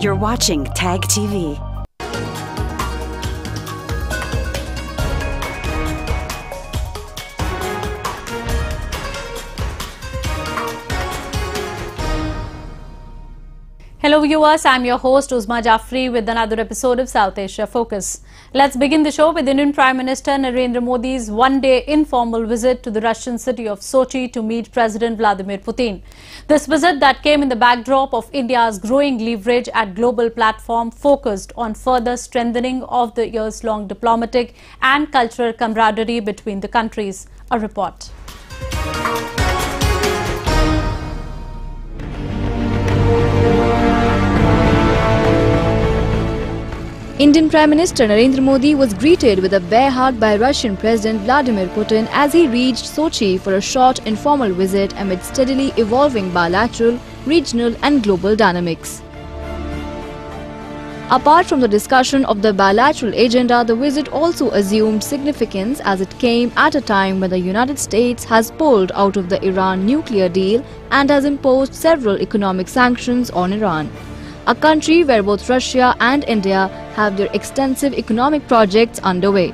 You're watching TAG TV. Hello viewers, I'm your host Uzma Jafri with another episode of South Asia Focus. Let's begin the show with Indian Prime Minister Narendra Modi's one-day informal visit to the Russian city of Sochi to meet President Vladimir Putin. This visit that came in the backdrop of India's growing leverage at global platform focused on further strengthening of the years-long diplomatic and cultural camaraderie between the countries. A report. Indian Prime Minister Narendra Modi was greeted with a bear hug by Russian President Vladimir Putin as he reached Sochi for a short informal visit amid steadily evolving bilateral, regional and global dynamics. Apart from the discussion of the bilateral agenda, the visit also assumed significance as it came at a time when the United States has pulled out of the Iran nuclear deal and has imposed several economic sanctions on Iran, a country where both Russia and India have their extensive economic projects underway.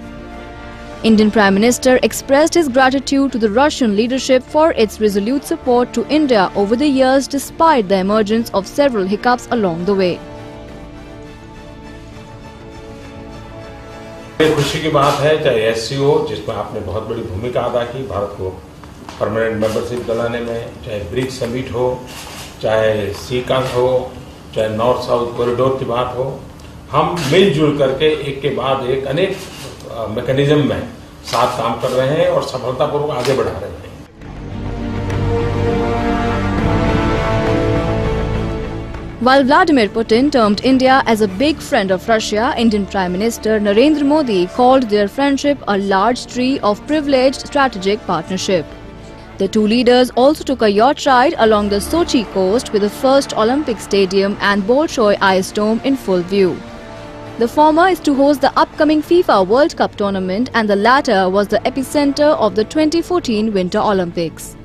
Indian Prime Minister expressed his gratitude to the Russian leadership for its resolute support to India over the years despite the emergence of several hiccups along the way. खुशी की बात है, चाहे SCO जिसमें आपने बहुत बड़ी भूमिका अदा की भारत को परमानेंट मेंबरशिप दिलाने में, चाहे ब्रिक्स समिट हो, चाहे सीकांग हो, चाहे नॉर्थ साउथ कॉरिडोर की बात हो, हम मिलजुल करके एक के बाद एक अनेक मैकेनिज्म में साथ काम कर रहे हैं और सफलतापूर्वक आगे बढ़ा रहे हैं. While Vladimir Putin termed India as a big friend of Russia, Indian Prime Minister Narendra Modi called their friendship a large tree of privileged strategic partnership. The two leaders also took a yacht ride along the Sochi coast with the first Olympic stadium and Bolshoi Ice Dome in full view. The former is to host the upcoming FIFA World Cup tournament and the latter was the epicenter of the 2014 Winter Olympics.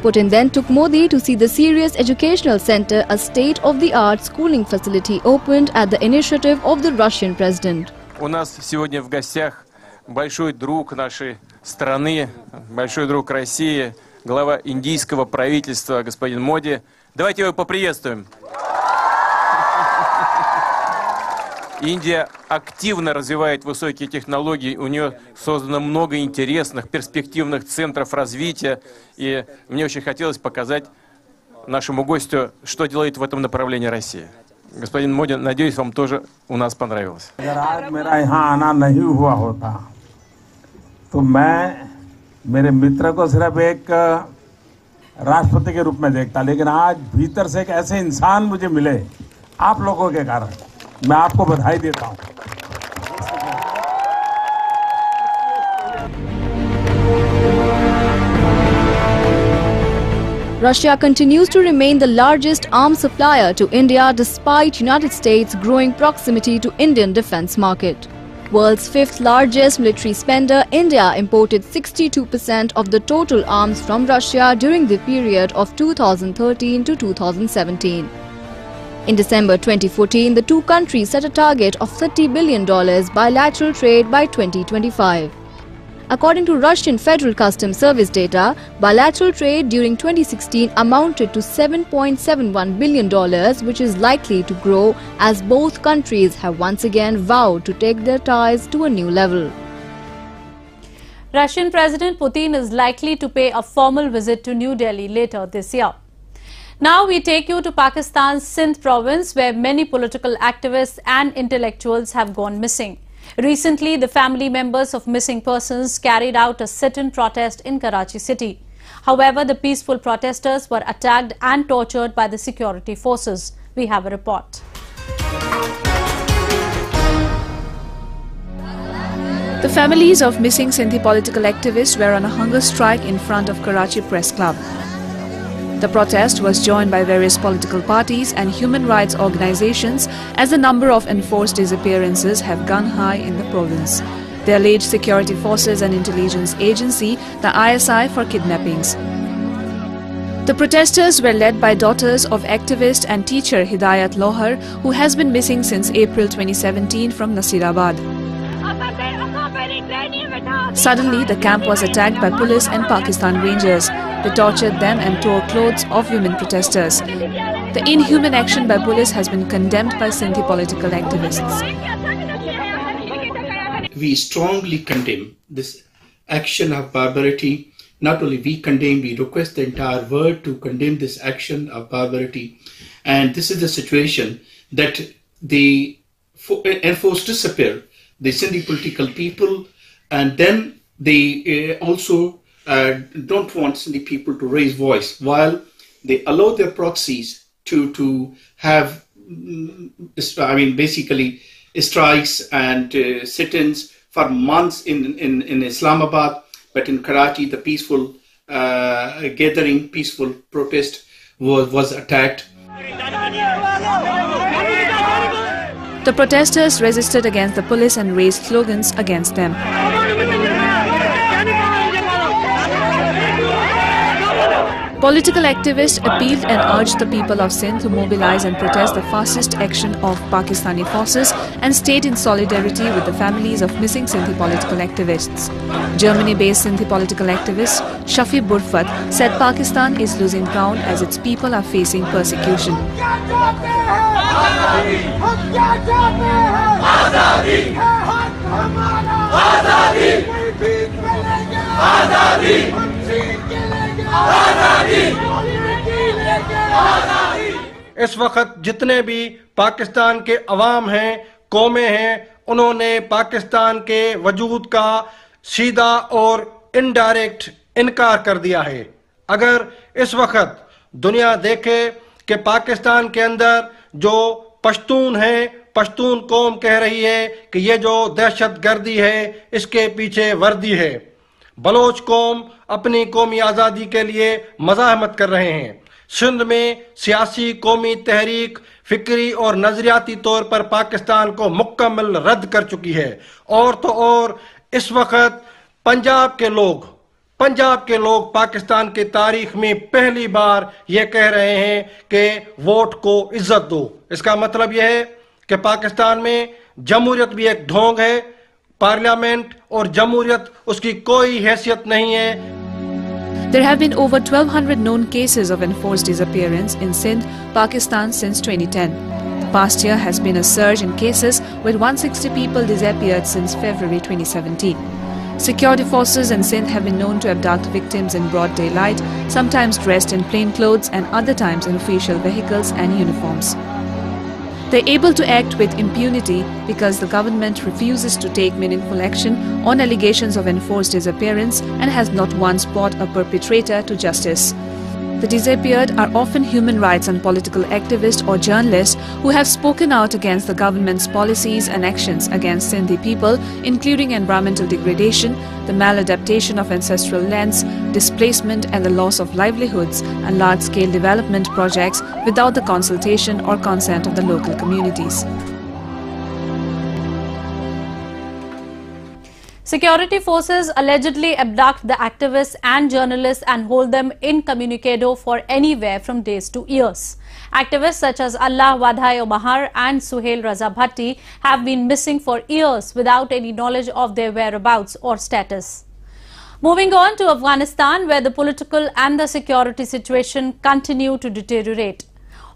Putin then took Modi to see the Sirius Educational Center, a state-of-the-art schooling facility opened at the initiative of the Russian president. У нас сегодня в гостях большой друг нашей страны, большой друг России, глава индийского правительства господин Моди. Давайте его поприветствуем. Индия активно развивает высокие технологии, у нее создано много интересных, перспективных центров развития, и мне очень хотелось показать нашему гостю, что делает в этом направлении Россия. Господин Моди, надеюсь, вам тоже у нас понравилось. तो मैं मेरे मित्र को सिर्फ एक राष्ट्रपति के रूप में देखता, लेकिन आज भीतर से एक ऐसे इंसान मुझे मिले आप लोगों के कारण. मैं आपको बधाई देता हूं. Russia continues to remain the largest arms supplier to India despite United States' growing proximity to Indian defense market. World's fifth largest military spender, India imported 62% of the total arms from Russia during the period of 2013 to 2017. In December 2014, the two countries set a target of $30 billion bilateral trade by 2025. According to Russian Federal Customs Service data, bilateral trade during 2016 amounted to $7.71 billion, which is likely to grow as both countries have once again vowed to take their ties to a new level. Russian President Putin is likely to pay a formal visit to New Delhi later this year. Now we take you to Pakistan's Sindh province, where many political activists and intellectuals have gone missing. Recently, the family members of missing persons carried out a sit-in protest in Karachi city. However, the peaceful protesters were attacked and tortured by the security forces. We have a report. The families of missing Sindhi political activists were on a hunger strike in front of Karachi Press Club. The protest was joined by various political parties and human rights organizations as the number of enforced disappearances have gone high in the province. They alleged security forces and intelligence agency, the ISI, for kidnappings. The protesters were led by daughters of activist and teacher Hidayat Lohar, who has been missing since April 2017 from Nasirabad. Suddenly, the camp was attacked by police and Pakistan Rangers. They tortured them and tore clothes of women protesters. The inhuman action by police has been condemned by Sindhi political activists. We strongly condemn this action of barbarity. Not only we condemn, we request the entire world to condemn this action of barbarity. And this is the situation that the enforced disappear the Sindhi political people, and then they also don't want Sindhi people to raise voice, while they allow their proxies to have, basically strikes and sit-ins for months in Islamabad. But in Karachi, the peaceful gathering, peaceful protest was attacked. The protesters resisted against the police and raised slogans against them. Political activists appealed and urged the people of Sindh to mobilize and protest the fascist action of Pakistani forces and stayed in solidarity with the families of missing Sindhi political activists. Germany-based Sindhi political activist Shafi Burfat said Pakistan is losing ground as its people are facing persecution. इस वक्त जितने भी पाकिस्तान के अवाम हैं, कौमें हैं, उन्होंने पाकिस्तान के वजूद का सीधा और इनडायरेक्ट इनकार कर दिया है। अगर इस वक्त दुनिया देखे कि पाकिस्तान के अंदर जो पश्तून है, पश्तून कौम कह रही है कि ये जो दहशतगर्दी है इसके पीछे वर्दी है। बलोच कौम अपनी कौमी आज़ादी के लिए मज़ाहमत कर रहे हैं। सिंध में सियासी कौमी तहरीक फिक्री और नजरियाती तौर पर पाकिस्तान को मुकम्मल रद्द कर चुकी है। और तो और इस वक्त पंजाब के लोग पाकिस्तान की तारीख में पहली बार ये कह रहे हैं कि वोट को इज्जत दो। इसका मतलब यह है कि पाकिस्तान में जमहूरियत भी एक ढोंग है, पार्लियामेंट और जमहूरियत उसकी कोई हैसियत नहीं है। There have been over 1,200 known cases of enforced disappearance in Sindh, Pakistan since 2010. The past year has been a surge in cases with 160 people disappeared since February 2017. Security forces in Sindh have been known to abduct victims in broad daylight, sometimes dressed in plain clothes and other times in official vehicles and uniforms. They are able to act with impunity because the government refuses to take meaningful action on allegations of enforced disappearance and has not once brought a perpetrator to justice. The disappeared are often human rights and political activists or journalists who have spoken out against the government's policies and actions against Sindhi people, including environmental degradation, the maladaptation of ancestral lands, displacement and the loss of livelihoods, and large-scale development projects without the consultation or consent of the local communities. Security forces allegedly abduct the activists and journalists and hold them incommunicado for anywhere from days to years. Activists such as Allah Wadhai Mahar and Suhail Raza Bhatti have been missing for years without any knowledge of their whereabouts or status. Moving on to Afghanistan, where the political and the security situation continue to deteriorate.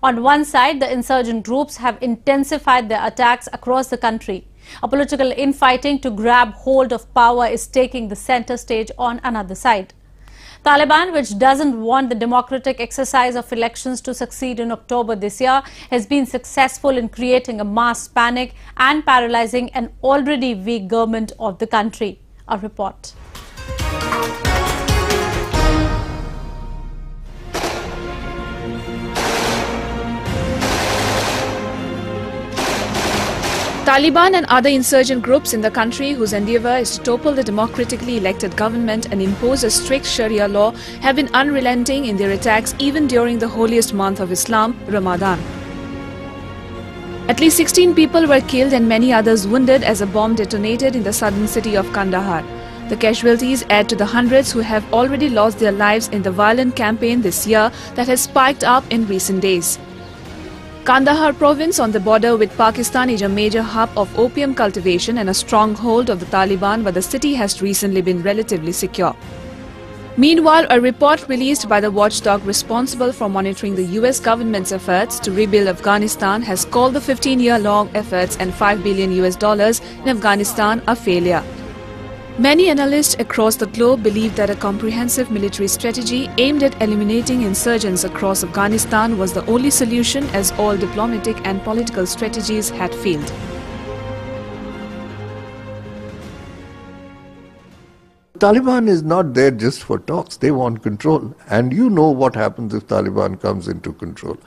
On one side, the insurgent groups have intensified their attacks across the country. A political infighting to grab hold of power is taking the center stage on another side. Taliban, which doesn't want the democratic exercise of elections to succeed in October this year, has been successful in creating a mass panic and paralyzing an already weak government of the country. A report. Taliban and other insurgent groups in the country whose endeavour is to topple the democratically elected government and impose a strict Sharia law have been unrelenting in their attacks even during the holiest month of Islam, Ramadan. At least 16 people were killed and many others wounded as a bomb detonated in the southern city of Kandahar. The casualties add to the hundreds who have already lost their lives in the violent campaign this year that has spiked up in recent days. Kandahar province on the border with Pakistan is a major hub of opium cultivation and a stronghold of the Taliban, but the city has recently been relatively secure. Meanwhile, a report released by the watchdog responsible for monitoring the US government's efforts to rebuild Afghanistan has called the 15-year-long efforts and $5 billion in Afghanistan a failure. Many analysts across the globe believe that a comprehensive military strategy aimed at eliminating insurgents across Afghanistan was the only solution, as all diplomatic and political strategies had failed. Taliban is not there just for talks. They want control. And you know what happens if Taliban comes into control.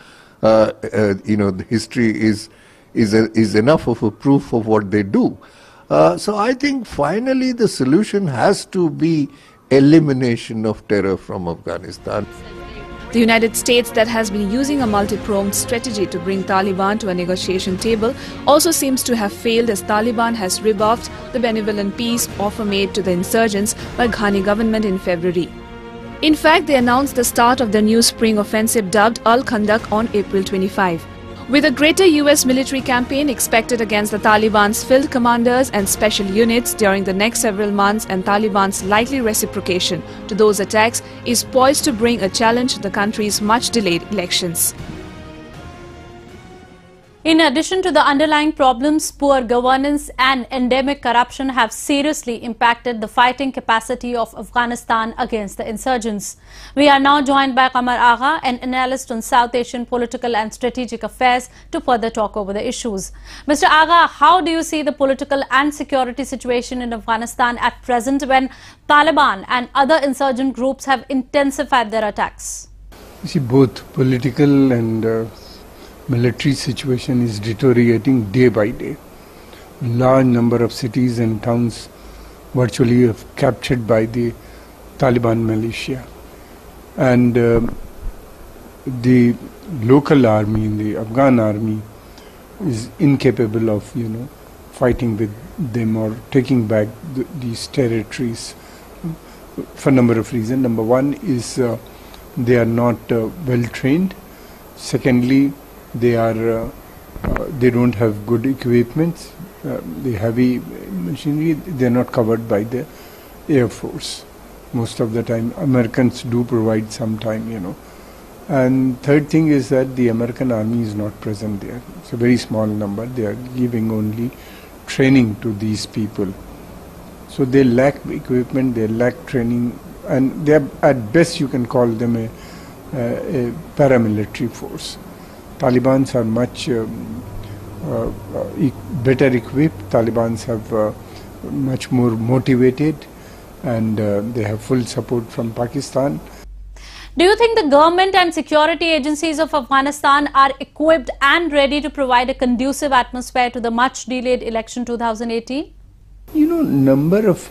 The history is enough of a proof of what they do. So I think finally the solution has to be elimination of terror from Afghanistan. The United States, that has been using a multi-pronged strategy to bring Taliban to a negotiation table, also seems to have failed, as Taliban has rebuffed the benevolent peace offer made to the insurgents by Ghani government in February. In fact, they announced the start of the new spring offensive dubbed Al-Khandak on April 25. With a greater US military campaign expected against the Taliban's field commanders and special units during the next several months, and Taliban's likely reciprocation to those attacks is poised to bring a challenge to the country's much-delayed elections. In addition to the underlying problems, poor governance and endemic corruption have seriously impacted the fighting capacity of Afghanistan against the insurgents. We are now joined by Qamar Agha, an analyst on South Asian political and strategic affairs, to further talk over the issues. Mr. Agha, how do you see the political and security situation in Afghanistan at present, when Taliban and other insurgent groups have intensified their attacks? You see, both political and military situation is deteriorating day by day. Large number of cities and towns virtually are captured by the Taliban militia, and the local army, the Afghan army, is incapable of fighting with them or taking back these territories for a number of reasons. Number one is they are not well trained. Secondly, they don't have good equipment. The heavy machinery, they are not covered by the Air Force. Most of the time, Americans do provide some time, And third thing is that the American army is not present there. It's a very small number. They are giving only training to these people. So they lack equipment, they lack training, and they are, at best you can call them a paramilitary force. Talibans are much better equipped. Talibans have much more motivated, and they have full support from Pakistan. Do you think the government and security agencies of Afghanistan are equipped and ready to provide a conducive atmosphere to the much delayed election 2018? Number of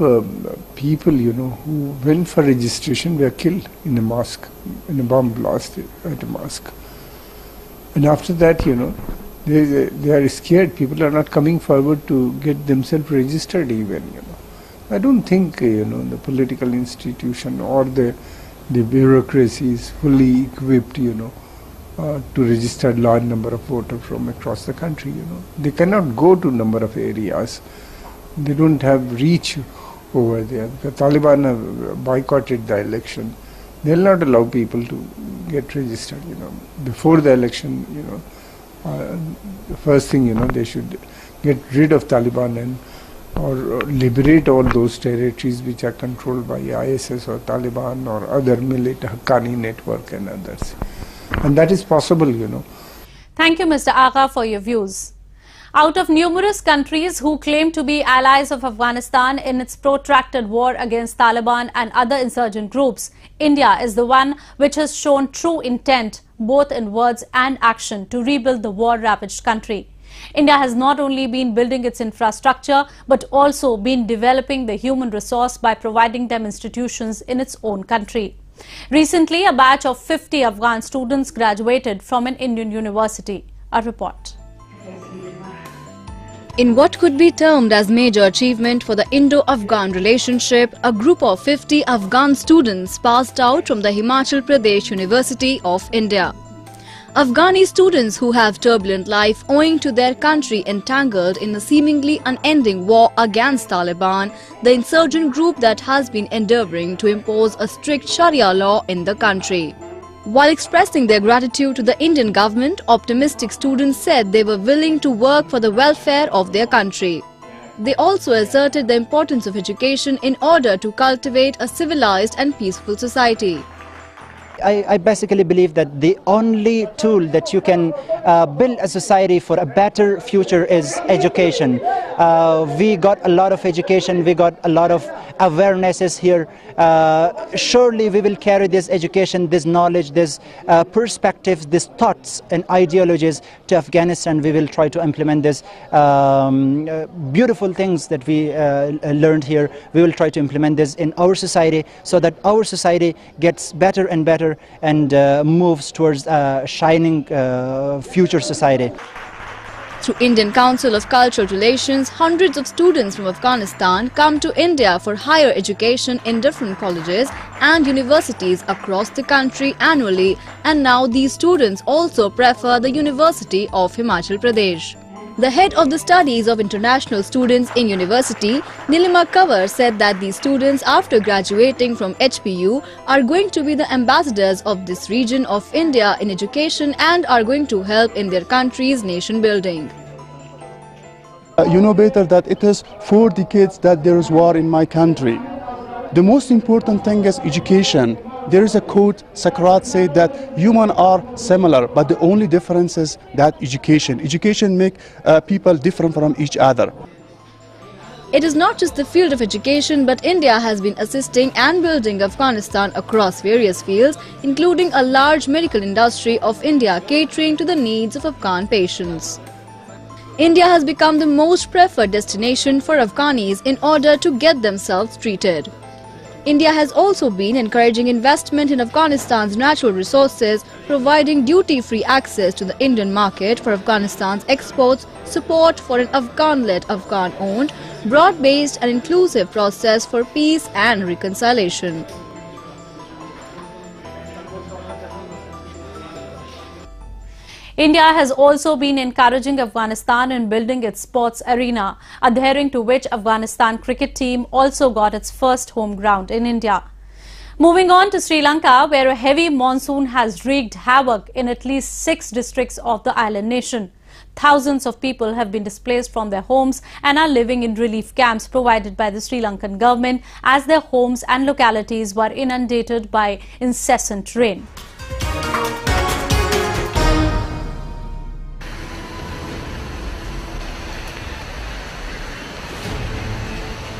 people, who went for registration were killed in a mosque, in a bomb blast at a mosque. And after that, they are scared. People are not coming forward to get themselves registered even, I don't think, the political institution or the bureaucracy is fully equipped, to register a large number of voters from across the country, They cannot go to a number of areas. They don't have reach over there. The Taliban have boycotted the election. They'll not allow people to get registered, Before the election, the first thing, they should get rid of Taliban and or liberate all those territories which are controlled by ISS or Taliban or other military Haqqani network and others. And that is possible, Thank you, Mr. Agha, for your views. Out of numerous countries who claim to be allies of Afghanistan in its protracted war against Taliban and other insurgent groups, India is the one which has shown true intent, both in words and action, to rebuild the war-ravaged country. India has not only been building its infrastructure, but also been developing the human resource by providing them institutions in its own country. Recently, a batch of 50 Afghan students graduated from an Indian university. A report. In what could be termed as major achievement for the Indo-Afghan relationship, a group of 50 Afghan students passed out from the Himachal Pradesh University of India. Afghani students who have turbulent life owing to their country entangled in a seemingly unending war against Taliban, the insurgent group that has been endeavoring to impose a strict Sharia law in the country. While expressing their gratitude to the Indian government, optimistic students said they were willing to work for the welfare of their country. They also asserted the importance of education in order to cultivate a civilized and peaceful society. I basically believe that the only tool that you can build a society for a better future is education. We got a lot of education, we got a lot of awarenesses here. Surely we will carry this education, this knowledge, this perspectives, these thoughts and ideologies to Afghanistan. We will try to implement this beautiful things that we learned here. We will try to implement this in our society so that our society gets better and better and moves towards a shining future society. Through Indian Council of Cultural Relations, hundreds of students from Afghanistan come to India for higher education in different colleges and universities across the country annually, and now these students also prefer the University of Himachal Pradesh. The head of the studies of international students in university, Nilima Kanwar, said that these students, after graduating from HPU, are going to be the ambassadors of this region of India in education and are going to help in their country's nation building. You know better that it is 4 decades that there is war in my country. The most important thing is education. There is a quote, Socrates said that humans are similar, but the only difference is that education makes people different from each other. It is not just the field of education, but India has been assisting and building Afghanistan across various fields, including a large medical industry of India catering to the needs of Afghan patients. India has become the most preferred destination for Afghanis in order to get themselves treated. India has also been encouraging investment in Afghanistan's natural resources, providing duty-free access to the Indian market for Afghanistan's exports, support for an Afghan-led, Afghan-owned, broad-based and inclusive process for peace and reconciliation. India has also been encouraging Afghanistan in building its sports arena, adhering to which Afghanistan cricket team also got its first home ground in India. Moving on to Sri Lanka, where a heavy monsoon has wreaked havoc in at least 6 districts of the island nation. Thousands of people have been displaced from their homes and are living in relief camps provided by the Sri Lankan government as their homes and localities were inundated by incessant rain.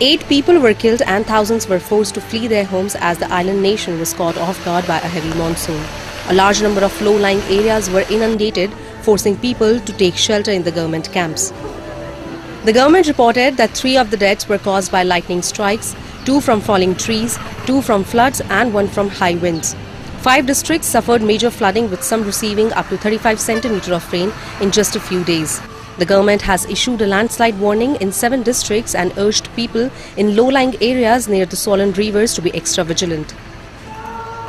Eight people were killed and thousands were forced to flee their homes as the island nation was caught off guard by a heavy monsoon. A large number of low-lying areas were inundated, forcing people to take shelter in the government camps. The government reported that 3 of the deaths were caused by lightning strikes, 2 from falling trees, 2 from floods and 1 from high winds. 5 districts suffered major flooding, with some receiving up to 35 centimeters of rain in just a few days. The government has issued a landslide warning in 7 districts and urged people in low-lying areas near the swollen rivers to be extra vigilant.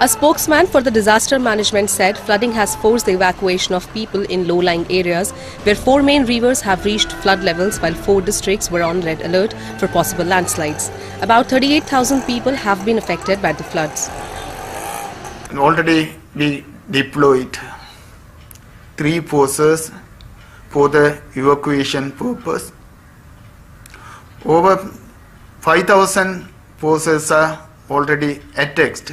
A spokesman for the disaster management said flooding has forced the evacuation of people in low-lying areas where 4 main rivers have reached flood levels, while 4 districts were on red alert for possible landslides. About 38,000 people have been affected by the floods. Already we deployed 3 forces for the evacuation purpose. Over 5,000 forces are already attached,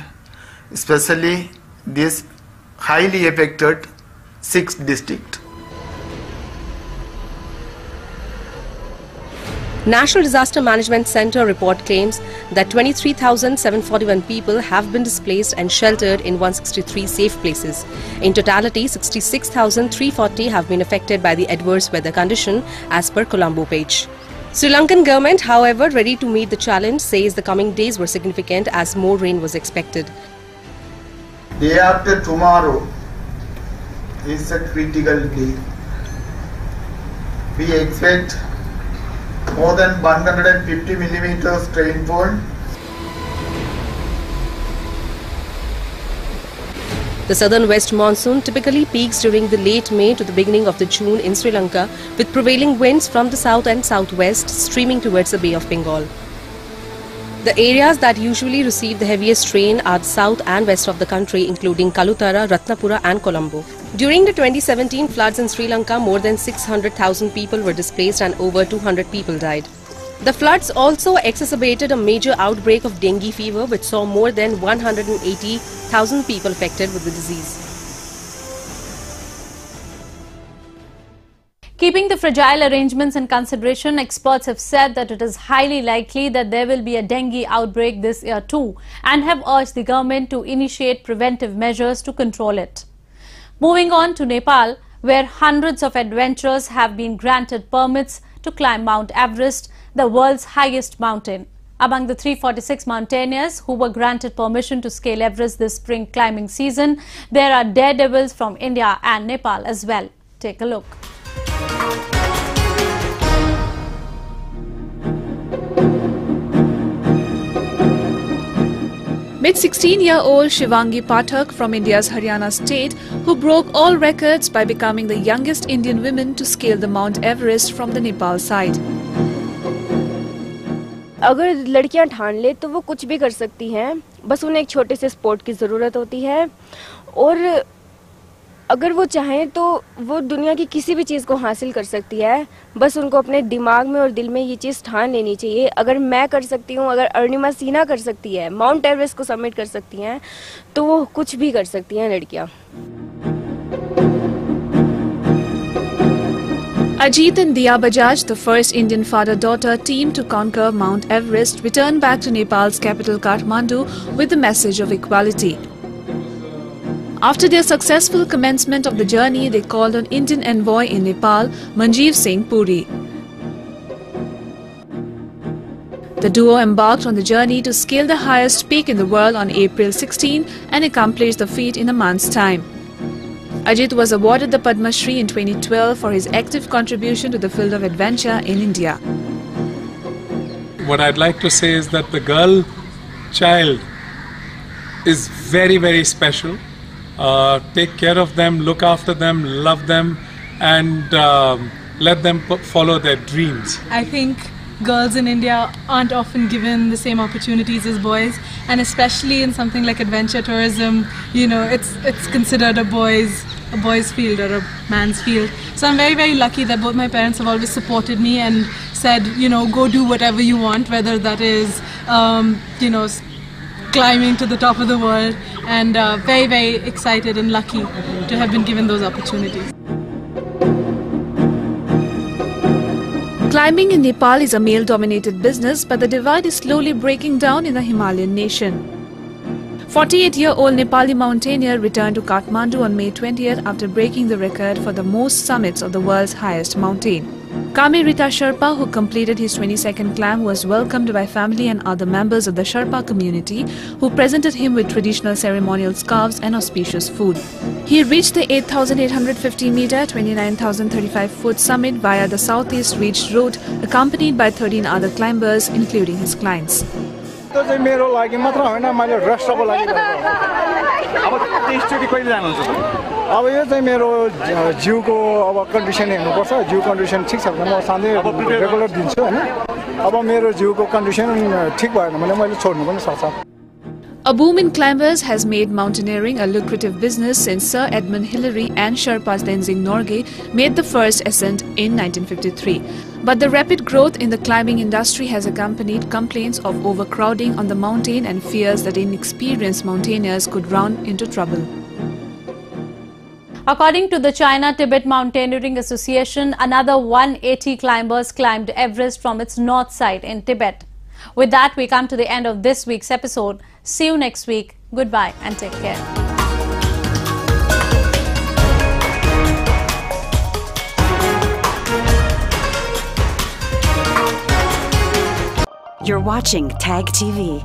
especially this highly affected 6 districts. National Disaster Management Center report claims that 23,741 people have been displaced and sheltered in 163 safe places. In totality, 66,340 have been affected by the adverse weather condition, as per Colombo page. Sri Lankan government, however, ready to meet the challenge, says the coming days were significant as more rain was expected. Day after tomorrow is a critical day. We expect more than 150 millimeters rainfall. The southern west monsoon typically peaks during the late May to the beginning of the June in Sri Lanka, with prevailing winds from the south and southwest streaming towards the Bay of Bengal. The areas that usually receive the heaviest rain are the south and west of the country, including Kalutara, Ratnapura and Colombo. During the 2017 floods in Sri Lanka, more than 600,000 people were displaced and over 200 people died. The floods also exacerbated a major outbreak of dengue fever, which saw more than 180,000 people affected with the disease. Keeping the fragile arrangements in consideration, experts have said that it is highly likely that there will be a dengue outbreak this year too, and have urged the government to initiate preventive measures to control it. Moving on to Nepal, where hundreds of adventurers have been granted permits to climb Mount Everest, the world's highest mountain. Among the 346 mountaineers who were granted permission to scale Everest this spring climbing season, there are daredevils from India and Nepal as well. Take a look. Mid-16-year-old Shivangi Pathak from India's Haryana state, who broke all records by becoming the youngest Indian woman to scale the Mount Everest from the Nepal side. अगर लड़कियां ठान ले तो वो कुछ भी कर सकती हैं, बस उन्हें एक छोटे से स्पोर्ट की ज़रूरत होती है और अगर वो चाहें तो वो दुनिया की किसी भी चीज़ को हासिल कर सकती है। बस उनको अपने दिमाग में और दिल में ये चीज़ ठान लेनी चाहिए। अगर मैं कर सकती हूँ, अगर अर्निमा सिन्हा कर सकती है, माउंट एवरेस्ट को सबमिट कर सकती हैं, तो वो कुछ भी कर सकती हैं लड़कियाँ। Ajit and Diya Bajaj, the first Indian father-daughter team to conquer Mount Everest, returned back to Nepal's capital Kathmandu with the message of equality. After their successful commencement of the journey, they called on Indian envoy in Nepal, Manjeev Singh Puri. The duo embarked on the journey to scale the highest peak in the world on April 16 and accomplished the feat in a month's time. Ajit was awarded the Padma Shri in 2012 for his active contribution to the field of adventure in India. What I'd like to say is that the girl child is very, very special. Take care of them, look after them, love them, and let them follow their dreams. I think girls in India aren't often given the same opportunities as boys, and especially in something like adventure tourism, you know, it's considered a boys' field or a man's field. So I'm very, very lucky that both my parents have always supported me and said, you know, go do whatever you want, whether that is, you know, climbing to the top of the world, and very, very excited and lucky to have been given those opportunities. Climbing in Nepal is a male-dominated business, but the divide is slowly breaking down in the Himalayan nation. 48-year-old Nepali mountaineer returned to Kathmandu on May 20th after breaking the record for the most summits of the world's highest mountain. Kame Rita Sherpa, who completed his 22nd climb, was welcomed by family and other members of the Sherpa community, who presented him with traditional ceremonial scarves and auspicious food. He reached the 8,850-meter, 29,035-foot summit via the Southeast Ridge route, accompanied by 13 other climbers, including his clients. त्यो चाहिँ मेरो लागि मात्र हैन मैले राष्ट्रको लागि गरेको अब टेस्टडी कहिले जानुहुन्छ अब यो चाहिँ मेरो जिउको अब कन्डिसन हेर्नुपर्छ जिउ कन्डिसन ठीक छ भने म सधैँ रेगुलर दिन्छु हैन अब मेरो जिउको कन्डिसन ठीक भएन भने मैले छोड्नु पनि सक्छु. A boom in climbers has made mountaineering a lucrative business since Sir Edmund Hillary and Sherpas Tenzing Norgay made the first ascent in 1953. But the rapid growth in the climbing industry has accompanied complaints of overcrowding on the mountain and fears that inexperienced mountaineers could run into trouble. According to the China-Tibet Mountaineering Association, another 180 climbers climbed Everest from its north side in Tibet. With that, we come to the end of this week's episode. See you next week. Goodbye and take care. You're watching TAG TV.